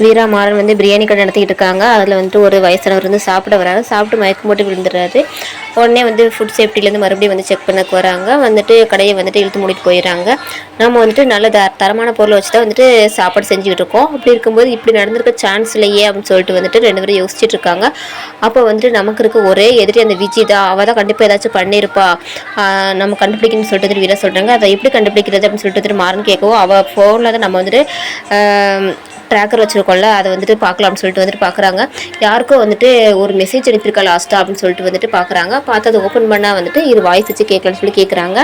வீரா மாறன் வந்து பிரியாணி கடை நடத்திக்கிட்டு இருக்காங்க. அதில் வந்துட்டு ஒரு வயசானவர் வந்து சாப்பிட வராங்க. சாப்பிட்டு மயக்கம் போட்டு விழுந்துடுறாரு. உடனே வந்து ஃபுட் சேஃப்டிலேருந்து மறுபடியும் வந்து செக் பண்ணக்கு வராங்க. வந்துட்டு கடையை வந்துட்டு இழுத்து மூடிட்டு போயிடறாங்க. நம்ம வந்துட்டு நல்ல தரமான பொருளை வச்சு தான் வந்துட்டு சாப்பாடு செஞ்சுக்கிட்டு இருக்கோம். அப்படி இருக்கும்போது இப்படி நடந்திருக்க சான்ஸ் இல்லையே அப்படின்னு சொல்லிட்டு வந்துட்டு 2 பேரும் யோசிச்சுட்டு இருக்காங்க. அப்போ வந்துட்டு நமக்கு இருக்க ஒரே எதிரி அந்த விஜி தான். அவள் தான் கண்டிப்பாக ஏதாச்சும் பண்ணியிருப்பா, நம்ம கண்டுபிடிக்கணும்னு சொல்லிட்டு வீரா சொல்கிறாங்க. அதை எப்படி கண்டுபிடிக்கிறது அப்படின்னு சொல்லிட்டு மாறன் கேட்கவும், அவள் ஃபோனில் தான் நம்ம வந்துட்டு ட்ராக்கர் வச்சுருக்கோம்ல, அதை வந்துட்டு பார்க்கலாம் அப்படின்னு சொல்லிட்டு வந்துட்டு பார்க்குறாங்க. யாருக்கும் வந்துட்டு ஒரு மெசேஜ் அனுப்பியிருக்கா லாஸ்ட்டாக அப்படின்னு சொல்லிட்டு வந்துட்டு பார்க்குறாங்க. பார்த்து அதை ஓப்பன் பண்ணால் வந்துட்டு இது வாய்ஸ் வச்சு கேட்கலான்னு சொல்லி கேட்குறாங்க.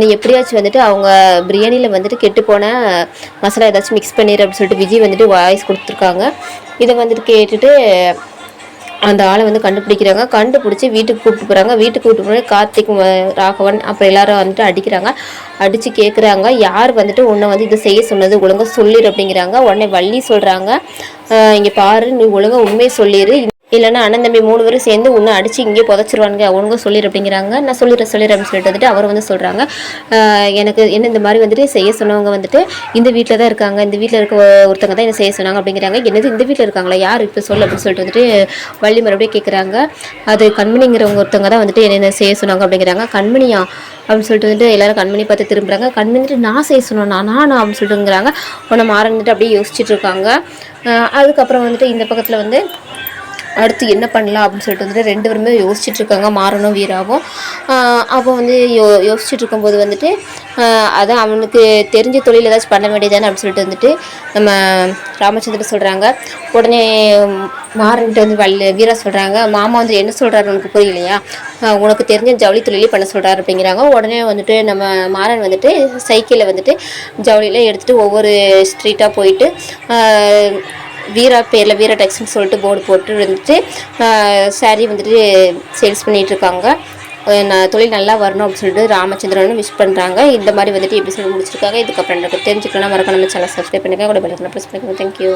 நீ எப்படியாச்சும் வந்துட்டு அவங்க பிரியாணியில் வந்துட்டு கெட்டு போன மசாலா ஏதாச்சும் மிக்ஸ் பண்ணிடு அப்படின்னு சொல்லிட்டு விஜய் வந்துட்டு வாய்ஸ் கொடுத்துருக்காங்க. இதை வந்துட்டு கேட்டுட்டு அந்த ஆளை வந்து கண்டுபிடிக்கிறாங்க. கண்டுபிடிச்சி வீட்டுக்கு கூப்பிட்டு போகிறாங்க. வீட்டுக்கு கூப்பிட்டு போய் கார்த்திக், ராகவன் அப்புறம் எல்லாரும் வந்துட்டு அடிக்கிறாங்க. அடித்து கேட்குறாங்க, யார் வந்துட்டு உன்னை வந்து இதை செய்ய சொன்னது, ஒழுங்காக சொல்லிடு அப்படிங்கிறாங்க. உடனே வள்ளி சொல்கிறாங்க, இங்கே பாரு, நீ ஒழுங்காக உண்மையை சொல்லிடு, இல்லைன்னா அண்ணன் தம்பி 3 பேரும் சேர்ந்து உன்னை அடித்து இங்கே புதைச்சிருவானுங்க, ஒழுங்காக சொல்லிடு அப்படிங்கிறாங்க. நான் சொல்லிடுறேன் அப்படின்னு சொல்லிட்டு வந்துட்டு அவர் வந்து சொல்கிறாங்க, எனக்கு என்ன இந்த மாதிரி வந்துட்டு செய்ய சொன்னவங்க வந்துட்டு இந்த வீட்டில் தான் இருக்காங்க, இந்த வீட்டில் இருக்க ஒருத்தங்க தான் என்ன செய்ய சொன்னாங்க அப்படிங்கிறாங்க. என்னது இந்த வீட்டில் இருக்காங்களா, யார் இப்போ சொல்லு அப்படின்னு சொல்லிட்டு வந்துட்டு வள்ளி மறுபடியும் கேட்குறாங்க. அது கண்மணிங்கிறவங்க ஒருத்தவங்க தான் வந்துட்டு என்ன செய்ய சொன்னாங்க அப்படிங்கிறாங்க. கண்மணியா அப்படின்னு சொல்லிட்டு வந்துட்டு எல்லாரும் கண்மணி பார்த்து திரும்புகிறாங்க. கண்மணி வந்துட்டு நான் செய்ய சொன்னேன், நானா அப்படின்னு சொல்லிட்டுங்கிறாங்க. உன்னை மாறந்துட்டு அப்படியே யோசிச்சுட்டு இருக்காங்க. அதுக்கப்புறம் வந்துட்டு இந்த பக்கத்தில் வந்து அடுத்து என்ன பண்ணலாம் அப்படின்னு சொல்லிட்டு வந்துட்டு 2 பேருமே யோசிச்சுட்டு இருக்காங்க, மாறனும் வீராவும். அப்போ வந்து யோசிச்சுட்டு இருக்கும்போது வந்துட்டு அதான் அவனுக்கு தெரிஞ்ச தொழில் ஏதாச்சும் பண்ண வேண்டியதானே அப்படின்னு சொல்லிட்டு வந்துட்டு நம்ம ராமச்சந்திரன் சொல்கிறாங்க. உடனே மாறன்கிட்ட வந்து வீரா சொல்கிறாங்க, மாமா வந்து என்ன சொல்கிறாரு உனக்கு புரியலையா, உனக்கு தெரிஞ்ச ஜவுளி தொழிலே பண்ண சொல்கிறாரு அப்படிங்கிறாங்க. உடனே வந்துட்டு நம்ம மாறன் வந்துட்டு சைக்கிளில் வந்துட்டு ஜவுளியில் எடுத்துகிட்டு ஒவ்வொரு ஸ்ட்ரீட்டாக போயிட்டு வீரா பேரில் வீரா டெக்ஸ்டைல்ஸ்னு சொல்லிட்டு போர்டு போட்டு வந்துட்டு சாரீ வந்துட்டு சேல்ஸ் பண்ணிகிட்ருக்காங்க. நான் தொழில் நல்லா வரணும் அப்படின்னு சொல்லிட்டு ராமச்சந்திரனும் விஷ் பண்ணுறாங்க. இந்த மாதிரி வந்துட்டு எபிசோட் முடிச்சிருக்காங்க. இதுக்கப்புறம் எனக்கு தெரிஞ்சுக்கணும்னா மறக்காம நம்ம சேனல் சப்ஸ்கிரைப் பண்ணிக்கோங்க, கூட பெல் ஐகானை ப்ரெஸ் பண்ணிக்கோங்க. தேங்க்யூ.